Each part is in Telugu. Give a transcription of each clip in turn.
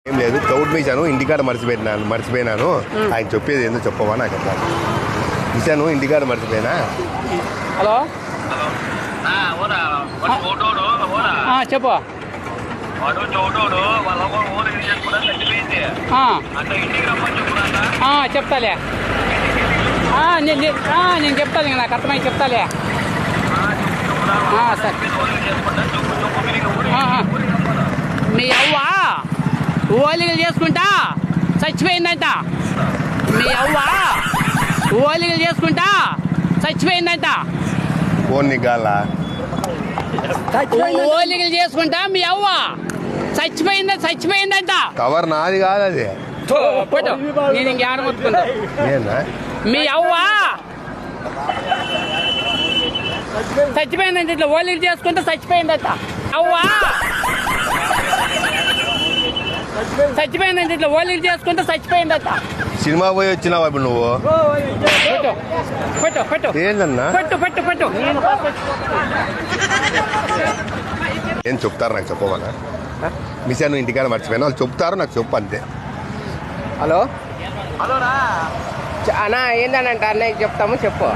ఏం లేదు, క్లౌడ్ మిషాను ఇంటికాడ మర్చిపోయినాను. ఆయన చెప్పేది ఏందో చెప్పవా నాకు అట్లా. మిషాను ఇంటికాడ మర్చిపోయినా. హలో చెప్పు. చెప్తాలే, నేను చెప్తాను, నాకు అర్థమైంది చెప్తాలే. సరే, మీ అవ్వ ఓలిగలు చేసుకుంటా చచ్చిపోయిందంట. మీ అవ్వ ఓలిగలు చేసుకుంటా చచ్చిపోయిందంట. ఓలిగలు చేసుకుంటా మీ అవ్వ చచ్చిపోయిందంట. కవర్ నాది కాదు అది. నేను ఇంకేమన్నా మొత్తుకుంటా. మీ అవ్వ చచ్చిపోయిందంట, ఇట్లా ఓలిగలు చేసుకుంటా చచ్చిపోయిందట. అవ్వ చచ్చిపోయిందంట, ఇట్లా ఓలిగలు చేసుకుంటా చచ్చిపోయిందట. సినిమా పోయి వచ్చినావా ఇప్పుడు నువ్వు? ఏందన్నా ఏం చెప్తారు నాకు చెప్పమన్నా. మిషాను ఇంటికాడ మర్చిపోయినా వాళ్ళు చెప్తారు, నాకు చెప్పు అంతే. హలో అన్నా, ఏందనంట అన్నయ్య చెప్తాము, చెప్పు.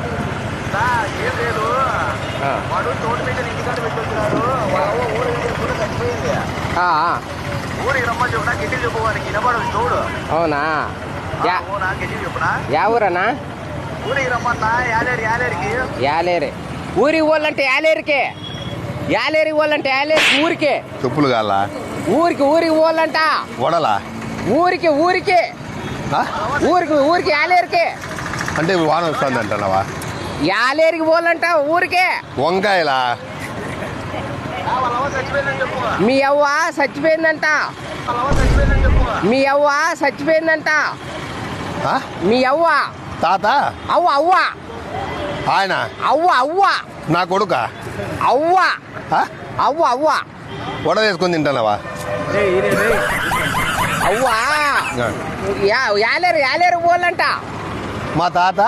అవునా, యా ఊరన్నా? యాలేరు. ఊరికి పోవాలంటే యాలేరుకే, యాలేరు పోవాలంటే యాలేరు ఊరికే. చెప్పులు కాలా ఊరికి పోవాలంట. వడలా ఊరికి యాలేరుకే. అంటే వాన వస్తుంది అంటున్నావా? యాలేరికి పోవాలంట ఊరికే. వంకాయలా? మీ అవ్వ చచ్చిపోయిందంట. మీ అవ్వ చచ్చిపోయిందంట. మీ అవ్వ తాత అవ్వ ఆయన అవ్వ నా కొడుక అవ్వ వడ వేసుకొని తింటానవా? అవ్వ యాలేరు పోవాలంట. మా తాత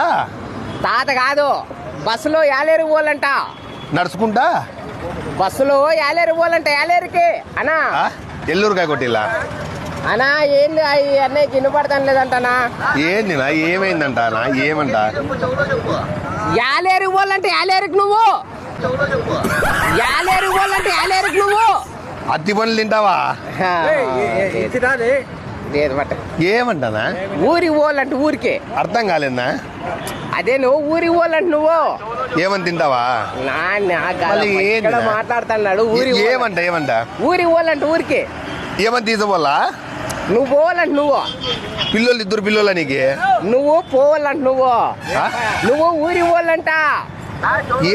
కాదు, బస్సులో యాలేరు పోవాలంట. నడుచుకుంటా బస్సులో యాలేరు పోవాలంట. యాలేరుకి అన్నా, ఎల్లూరుకాయ కొట్టిలా అన్నా. ఏంది అన్నయ్య వినపడతాను లేదంటనా? ఏంది నా ఏమైందంటానా? ఏమంట? యాలేరు పోవాలంటే యాలేరుకి నువ్వు. యాలేరు పోవాలంటే యాలేరుకి నువ్వు. అత్తి పనులు తింటావా? లేదు బట్ట. ఏమంటానా? ఊరికి పోవాలంటే ఊరికే. అర్థం కాలేదా? అదే నువ్వు ఊరికి పోవాలంటే నువ్వు ఏమని తింటావా? మాట్లాడుతున్నాడు. ఊరికి ఏమంట ఊరికి పోవాలంటే ఊరికే. ఏమని తీసుకోవాలా? నువ్వు పోవాలంటే నువ్వు. పిల్లలు ఇద్దరు పిల్లల నీకు. నువ్వు పోవాలంట నువ్వు ఊరికి పోవాలంట.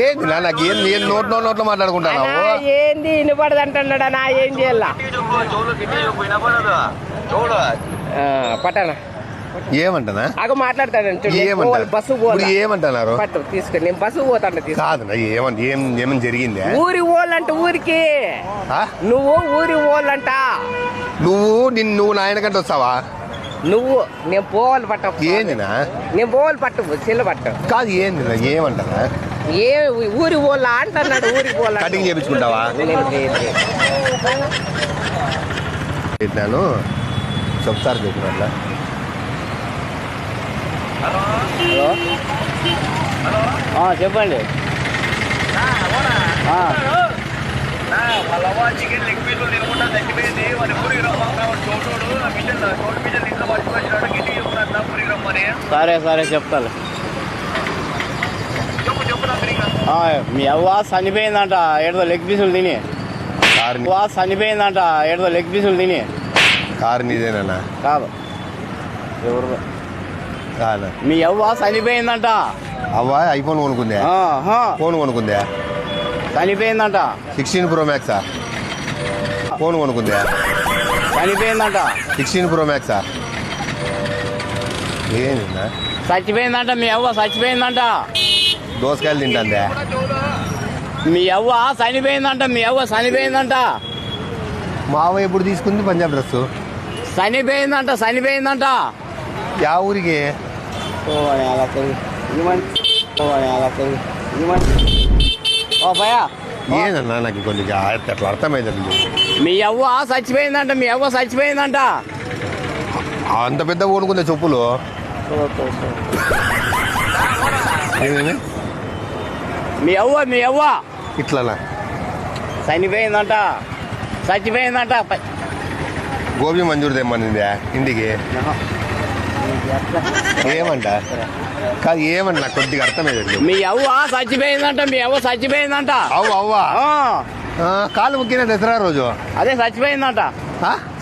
ఏంది నాకు ఏం నోట్లో మాట్లాడుకుంటాను? ఏంది వినపడదంటున్నాడా? నా ఏం చేయాల? పట్టనా ఏమంటానా? అగ మాట్లాడతాను. బస్సు ఏమంటున్నారు? పట్టు తీసుకుని నేను బస్సు పోతాను. కాదు, ఏమని జరిగింది? ఊరికి పోవాలంట ఊరికి. నువ్వు ఊరికి పోవాలంట. నువ్వు నాయన కంటే వస్తావా? నువ్వు నేను పోవాలి పట్ట. ఏందినా? నేను పోవాలి పట్టు, చెల్లు పట్టు. కాదు, ఏందినా? ఏమంటారా? ఊరికి పోవాలా అంటున్నాడు. ఊరికి పోవాలా? కటింగ్ చేయించుకుంటావా? పెట్టాను, చెప్తారు చెప్పినట్లా. హలో చెప్పండి. సరే చెప్తాను. మీ అవ్వ చనిపోయిందంట ఏదో లెగ్ పీసులు తిని. కారు నీదేనా? కాదు, ఎవరు కాదు. మీ అవ్వ చనిపోయిందంట. అవ్వ ఐఫోన్ కొనుక్కుందే? ఫోన్ కొనుక్కుందే? చనిపోయిందంట. 16 Pro Max ఫోన్ కొనుక్కుందే? చనిపోయిందంట. 16 Pro Max ఏందా? చచ్చిపోయిందంట. మీ అవ్వ చచ్చిపోయిందంట. దోసకాయలు తింటాందే? మీ అవ్వ చనిపోయిందంట. మా అవ్వ ఎప్పుడు తీసుకుంది పంజాబ్ డ్రెస్? చనిపోయిందంట. యా ఊరికి? భయా ఏదన్నా నాకు కొద్దిగా అట్లా అర్థమైంది. మీ అవ్వ చచ్చిపోయిందంట, మీ అవ్వ చచ్చిపోయిందంట. అంత పెద్ద కొనుక్కుందే చెప్పులు. ఏమేమి మీ అవ్వ ఇట్లా చనిపోయిందంట, చచ్చిపోయిందంట. గోబీ మంజూరు తెమ్మనిందా ఇంటికి? ఏమంట కాదు, ఏమంట నాకు కొద్దిగా అర్థమైంది. మీ అవ్వ చచ్చిపోయిందంట, మీ అవ్వ చచ్చిపోయిందంట. అవ్వా కాలు ముక్కిన దసరా రోజు అదే చచ్చిపోయిందంట,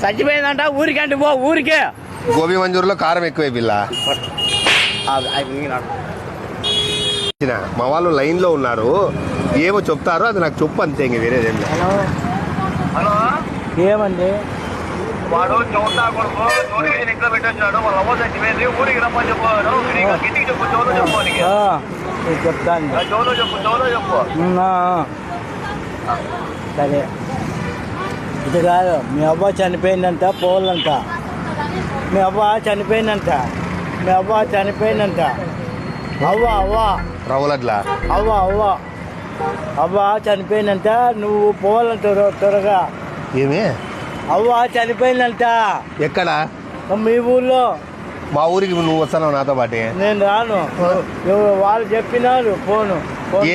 చచ్చిపోయిందంట. ఊరికంటే పో, ఊరికే. గోబీ మంజూరులో కారం ఎక్కువే పిల్ల. మా వాళ్ళు లైన్ లో ఉన్నారు, ఏమో చెప్తారో అది నాకు చెప్పు అంతే, ఇంక వేరేదేం లేదు. ఏమండి వాడు చౌతా కొడుకు నోటిఫికేషన్ ఇంట్లో పెట్టొచ్చాడు. వాళ్ళ అవ్వ చచ్చిపోయింది, ఊరికి రమ్మని చెప్పాడు. ఇంటికి చెప్పు, చౌలో చెప్పు, చెప్తాను. చౌలో చెప్పు, చౌలో చెప్పు. సరే, ఇది కాదు, మీ అవ్వ చనిపోయిందంట, పోవాలంట. మీ అవ్వ చనిపోయిందంట, మీ అవ్వ చనిపోయిందంట. అవ్వ రవ్వలట్లా అవ్వ చనిపోయిందంట, నువ్వు పోవాలంట త్వరగా. ఏమి అవ్వ చనిపోయిందంట. ఎక్కడ? మీ ఊర్లో. మా ఊరికి నువ్వు వస్తున్నావు నాతో పాటే? నేను రాను, వాళ్ళు చెప్పినారు ఫోను.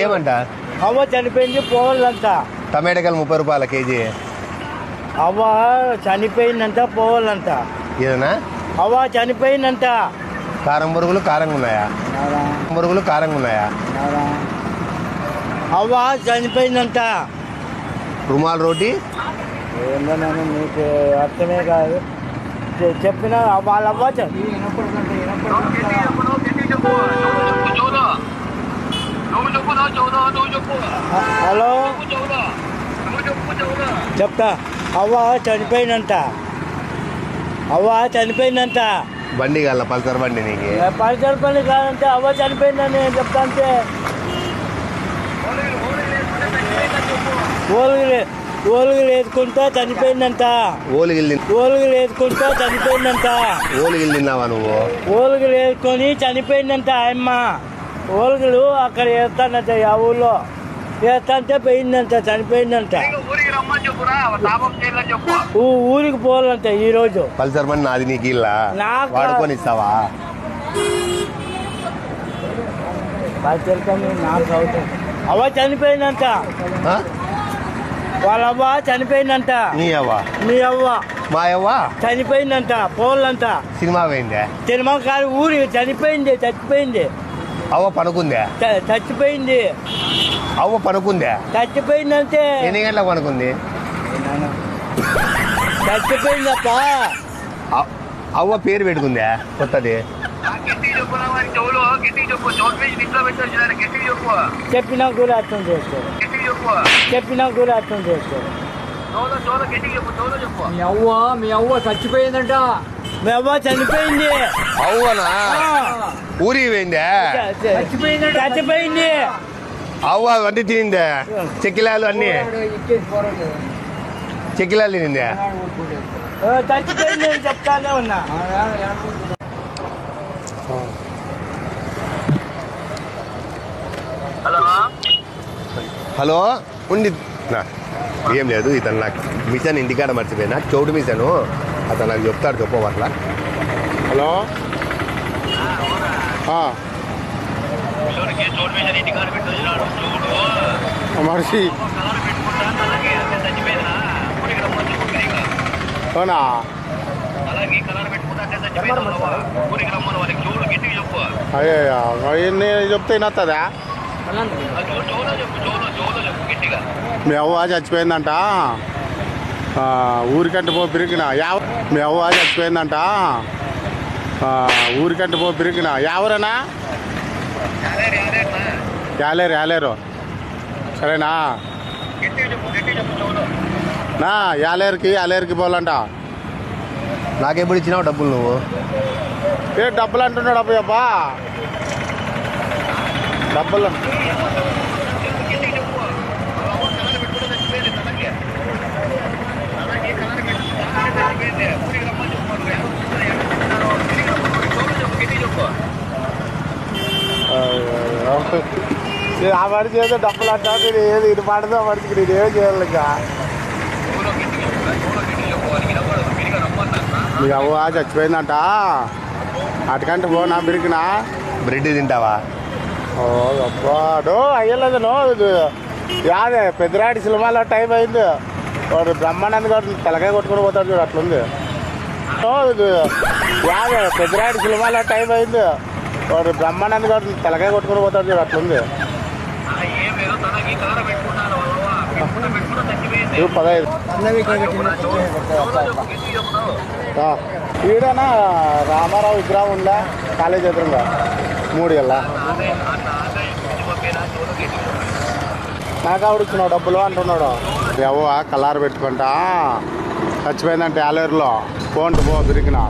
ఏమంట? అవ్వ చనిపోయింది, పోవాలంట. టమాటాకాయలు 30 రూపాయల కేజీ. అవ్వ చనిపోయిందంట, పోవాలంట. ఏదన్నా అవ్వ చనిపోయిందంట. కారం బొరుగులు కారంగా ఉన్నాయా? అవ్వ చనిపోయిందంట. రుమాల్ రోటీ ఏందో నేను మీకు అర్థమే కాదు. చెప్పిన వాళ్ళ అవ్వ గట్టిగా చెప్పు, చౌలో. నువ్వు చెప్పు, నువ్వు చెప్పు. హలో, నువ్వు చెప్పు, చౌలో. చెప్తా. అవ్వ చనిపోయిందంట, అవ్వ చనిపోయిందంట. బండి కాల పల్సర్ బండి నీకు? పరిసర పని కాదంటే అవ్వ చనిపోయిందని నేను చెప్తా అంతే. ఓలుగులు వేసుకుంటా చనిపోయిందంట. ఓలిగిల్లి ఓలుగులు వేసుకుంటా చనిపోయిందంట. ఓలిగిల్లి తిన్నావా నువ్వు? ఓలుగులు వేసుకొని చనిపోయిందంట అమ్మ. ఓలుగులు అక్కడ వేస్తానంట, ఆ ఊళ్ళో వేస్తాంటే పోయిందంట, చనిపోయిందంట. ఊరికి రమ్మని చెప్పురా, తాపం చేయాలని చెప్పు. ఊరికి పోవాలంట ఈరోజు. పల్సర్ బండి నాది, నీకు ఇల్లా నాకు వాడుకొని ఇస్తావా? నాకు అవుతుంది. అవ్వ చనిపోయిందంట, ఆ? వాళ్ళ అవ్వ చనిపోయిందంట. నీ అవ్వ? మీ అవ్వ మా అవ్వ చనిపోయిందంట, పోవాలంట. సినిమా పోయిందే? సినిమా కాదు, ఊరి చచ్చిపోయింది. అవ్వ పనుకుందే? చచ్చిపోయింది. అవ్వ పనుకుందే? చచ్చిపోయిందంటే ఎన్ని గంటలకు పనుకుంది? చచ్చిపోయిందప్ప. అవ్వ పేరు పెట్టుకుందే కొత్తది? గట్టిగా చెప్పు, వారి చౌలో గట్టిగా చెప్పు. నోటిఫికేషన్ ఇంట్లో పెట్టొచ్చినాడు, గట్టిగా చెప్పు. చెప్పినా కూడా అర్థం చేసుకోరు, గట్టిగా చెప్పు. చెప్పినా కూడా అర్థం చేసుకోరు. చౌలో గట్టిగా చెప్పు, చౌలో చెప్పు. మీ అవ్వ చచ్చిపోయిందంట. మీ అవ్వ చనిపోయింది. అవ్వనా? ఊరికి పోయిందే? చచ్చిపోయింది. అవ్వ అన్ని తినిందే? చెక్కిలాలు అన్ని చెక్కిలాలు తినిందే? చచ్చిపోయింది అని చెప్తానే ఉన్నా. హలో, హలో ఉండి ఏం లేదు, ఇతను నాకు మిషన్ ఇంటికాడ మర్చిపోయినా, చౌటు మిషను. అతను నాకు చెప్తాడు, చెప్పవట్లా. హలో, నోటిఫికేషన్ ఇంటికాడ పెట్టొచ్చినాడు. చూడు, మనిషి కలర్ పెట్టుకుంటా, అలాగే అదే చచ్చిపోయిందా, ఊరికి రమ్మని చెప్పు. అవునా? అలాగే కలర్ పెట్టుకుంటా, అంటే చచ్చిపోయిందా, ఊరికి రమ్మని వాళ్ళకి చూడు, గట్టిగా చెప్పు. అయ్యా అవన్నీ చెప్తే నత్తదా? చౌలో చెప్పు, చౌలో చెప్పు గట్టిగా. మీ అవ్వ చచ్చిపోయిందంట, ఊరికంటే పో పిరికిన. మీ అవ్వ చచ్చిపోయిందంట, ఊరికంటే పో పిరికిన. ఎవరన్నా? యాలేరు. సరేనా? గట్టిగా చెప్పు, చౌలో. నా యాలేరుకి పోవాలంట. నాకెప్పుడు ఇచ్చినావు డబ్బులు నువ్వు? ఏ డబ్బులు అంటున్నాడు అబ్బా, డబ్బులు. గట్టిగా చెప్పు. కలర్ పెట్టుకుంటా చచ్చిపోయింది, అలాగే కలర్ పెట్టుకుంటా చచ్చిపోయింది, ఊరికి రమ్మని చెప్పు. గట్టిగా చెప్పు. నేను ఆ మనిషి ఏదో డబ్బులు అంటా నేను ఏది ఇటు పడదో ఆ మనిషికి నేను ఏం చేయాలి ఇంకా మీ అవ్వ చచ్చిపోయిందంట అటుకంటే పో నా బిరికినా బ్రెడ్ తింటావా? ఓ అబ్బాడో అయ్యలేదు నో యాదే పెద్దరాడి సినిమాలో టైం అయింది వాడు బ్రహ్మానంద్ గారు తలకాయ కొట్టుకుని పోతాడు చూడు అట్లుంది యాదే పెద్దరాడి సినిమాలో టైం అయింది వాడు బ్రహ్మానంద్ గారు తలకాయ కొట్టుకుని పోతాడు చూడు అట్లుంది 15 ఈడనా రామారావు విగ్రహం ఉందా కాలేజ్ ఎదురుగా 3 గల్లా నాకు ఆవిడిచ్చినావు డబ్బులు అంటున్నాడు ఎవో కలారు పెట్టుకుంటా చచ్చిపోయిందంటే ఆలేరులో ఫోన్ పో బిరికినా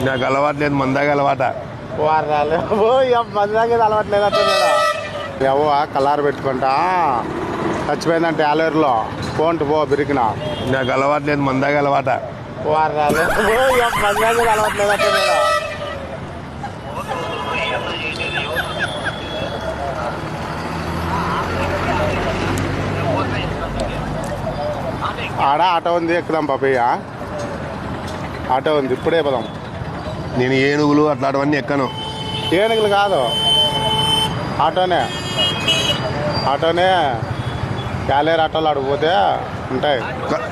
నాకు అలవాటు లేదు, మందాగా అలవాట. వారు రాలేదు మందాగా అలవాటు లేదు అంటున్నాడా ఎవో కలారు పెట్టుకుంటా చచ్చిపోయిందంటే ఆలేరులో ఫోన్ పో బిరికినా నాకు అలవాటు లేదు, మందాగా అలవాట. వారు రాలేదు మందాగా అలవాటు లేదు అంటున్నాడా ఆడ ఆటో ఉంది ఎక్కుదాం పాపయ్య ఆటో ఉంది ఇప్పుడే పదాం నేను ఏనుగులు అట్లాంటివన్నీ ఎక్కను. ఏనుగులు కాదు ఆటోనే క్యాలేరు ఆటోలు అడిగిపోతే ఉంటాయి.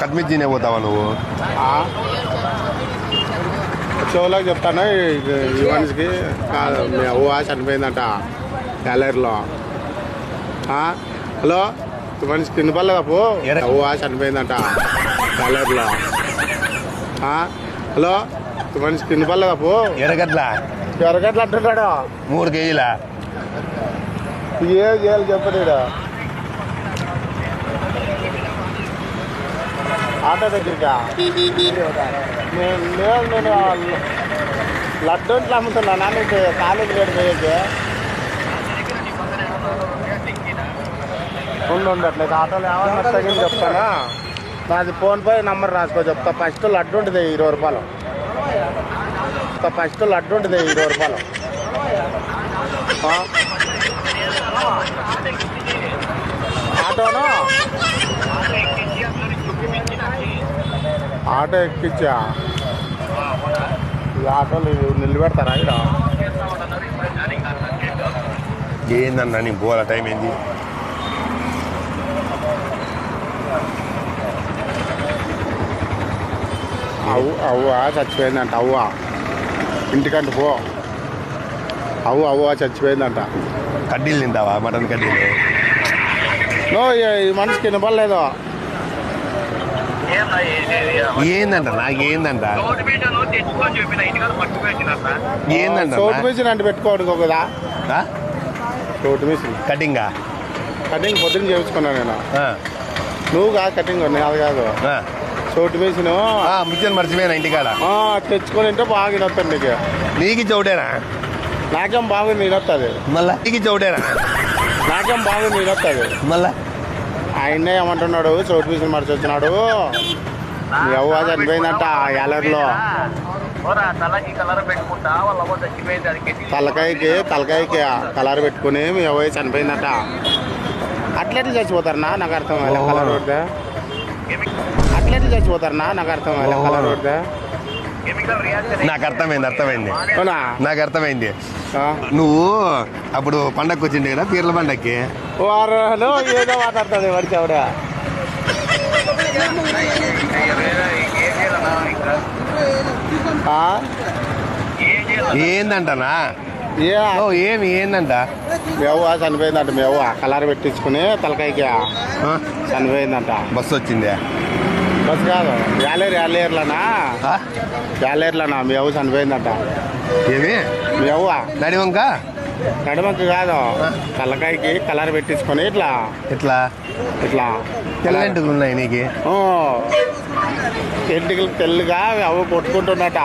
కత్మిర్చినే పోతావా నువ్వు? షోలోకి చెప్తాను ఈ మనిషికి మీ అవ్వ చనిపోయిందంట క్యాలేరులో. హలో ఈ మనిషికి కింద పర్లేదా పో అవ్వ చనిపోయిందంట క్యాలేరులో. హలో ఈ మనిషికి కింద పర్లేదా పో ఎరగట్లా అంటున్నాడు 3 కేజీలా. ఏం చేయాలి చెప్పడు ఆటో దగ్గరికా నేను లడ్డు ఇంట్లో అమ్ముతున్నానా నీకు కాలేజీ రేటు పోయేకి ఉండట్లేదు ఆటోలో ఏమన్నా తగ్గింది చెప్తానా నాది ఫోన్పే నంబర్ రాసుకో చెప్తా. ఫస్ట్ లడ్డు ఉంటుంది 20 రూపాయలు. ఫస్ట్ లడ్డు ఉంటుంది 20 రూపాయలు. ఆటోను ఆటో ఎక్కించా ఈ ఆటోలు నిలబెడతారా ఇక్కడ? ఏందన్నా నీ పోల టైం ఏంది? అవ్వ చచ్చిపోయిందంట అవ్వ ఇంటికంటే పో అవ్వ చచ్చిపోయిందంట. కడ్డీలు తింటావా? మటన్ కడ్డీలు. నో ఈ మనిషికి వినపడలేదు. ఏందంట నాకేందంట ఏందంట చోటు మిషన్ అంటే పెట్టుకోవడానికి ఒకదా చోటు మిషన్ కటింగా కటింగ్ పొద్దున్న చేయించుకున్నా నేను. నువ్వు కాదు కటింగ్ అది కాదు చోటు మిషన్ మిషన్ మర్చిపోయినా ఇంటికాడ తెచ్చుకొని ఉంటే బాగా వినొస్తాను నీకు. నీకు చౌటేనా? నాకేం బాగుంది వినొస్తుంది. మళ్ళా నీకు చౌటేనా? నాకేం బాగుంది వినొస్తుంది. మళ్ళా ఆయన్నే ఏమంటున్నాడు చోటు మిషన్ మర్చి వచ్చినాడు ఎవ్వ చనిపోయిందంట యాలర్లో. తలకాయకి కలర్ పెట్టుకుని మీ ఎవ్వ చనిపోయిందట. అట్లెట్లు చచ్చిపోతారనా నాకు అర్థం కలర్ పెడితే? అట్లెట్లు చచ్చిపోతారనా నాకు అర్థం కలర్ పెడితే? నాకు అర్థమైంది అవునా? నాకు అర్థమైంది. నువ్వు అప్పుడు పండగకి వచ్చిండే కదా పీర్ల పండగకి వారు ఏదో మాట్లాడుతుంది వాడికి ఆవిడ. ఏందంటనా ఏందంట? మేవ్వ చనిపోయిందంట. మేవ్వ కలర్ పెట్టించుకుని తలకాయకి చనిపోయిందంట. బస్సు వచ్చిందే? బస్సు కాదు యాలేర్లోనా మేవ్వ చనిపోయిందంట. ఏమి మేవ్వ నడివంక నడుమకి కాదు తలకాయకి కలర్ పెట్టించుకొని ఇట్లా తెల్లంటుకులు ఉన్నాయి నీకు? ఎంటికలు తెల్లుగా అవి కొట్టుకుంటున్నట.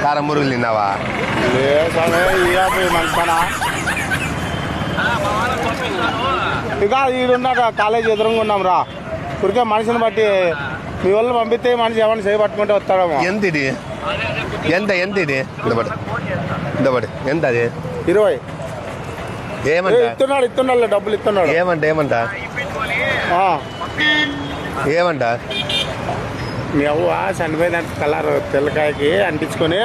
కారం మురుగులు తిన్నావా? మంచినా ఇక ఈడున్నాక కాలేజీ ఎదురుగా ఉన్నాం రా. ఇప్పటికే మనిషిని బట్టి మీ వాళ్ళు పంపిస్తే మనిషి ఏమన్నా చేయి పట్టుకుంటే వస్తాడేమో. ఎంత ఇది ఎంత ఇది ఇంతబడి ఎంత అది? 20 ఏమంట ఇస్తున్నాడు డబ్బులు ఇస్తున్నాడు. ఏమంట ఆ, ఏమంట మీ అవ్వ చనిపోయిందంట కలర్ తెల్లకాయకి అంటించుకొని